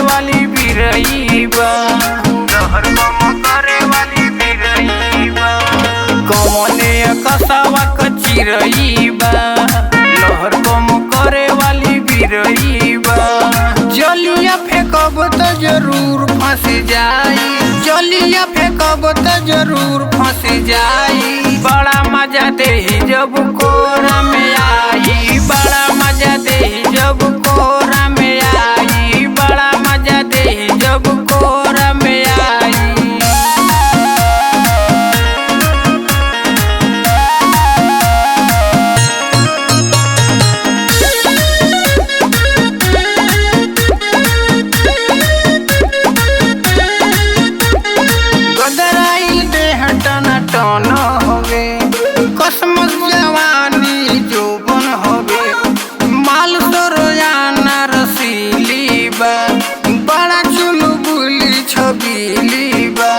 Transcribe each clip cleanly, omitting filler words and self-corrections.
वाली बिरई बा, लहर कम करे वाली बिरई बा। कौने कसावा कचिरई बा, लहर कम करे वाली बिरई बा। जलिया फेंकब त जरूर फंस जाई, जलिया फेंकब त जरूर फंस जाई। बड़ा मजा दे जब कोरा में आई, बड़ा मजा दे जब कोरा में आई, बड़ा मजा दे जब कोरा में आई। गदराई देह टना टन होवे, कसमस जवानी जोबन होवे। माल सरोयाना रसीली बा, बड़ा चुलबुली छबीली बा,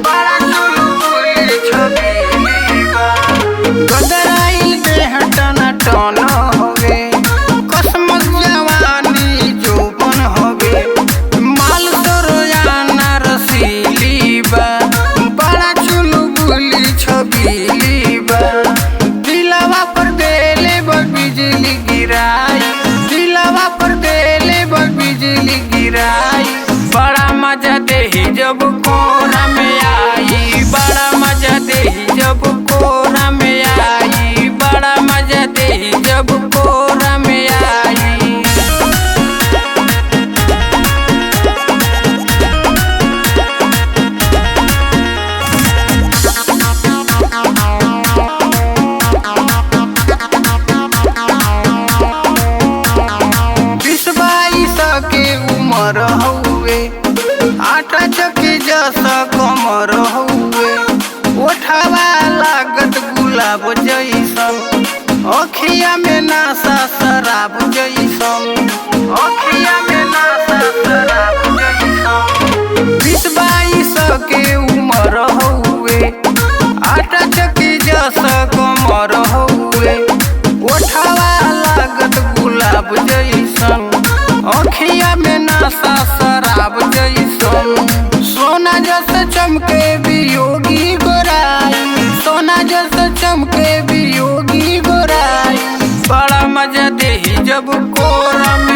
बड़ा चुलबुली छबीली बा। गदराई देह टना टन होवे, कसमस जवानी जोबन होवे। माल सरोयाना रसीली बा, बड़ा चुलबुली छबीली बा। दिलवा पर देले बिजली गिराई, दिलवा पर देले बिजली गिराई। बड़ा मजा दे जब कोरा में आई, बड़ा मजा दे जब कोरा में आई, बड़ा मजा दे जब कोरा में आई। के उमर हुए, आटा चक्की जैसा कमर हुए। ओठवा लागत गुलाब जैसन, अखिया में नासा शराब जैसन, अखिया में नासा शराब जैसन। 20-22 के उमर हुए, आटा चक्की जैसा कमर हुए। ओठवा लागत गुलाब जैसन, अखिया में नासा शराब जैसन। सोना जैसे चमके वियोगी गोराई, सोना जैसे चमके वियोगी गोराई। बड़ा मजा दे जब कोरा में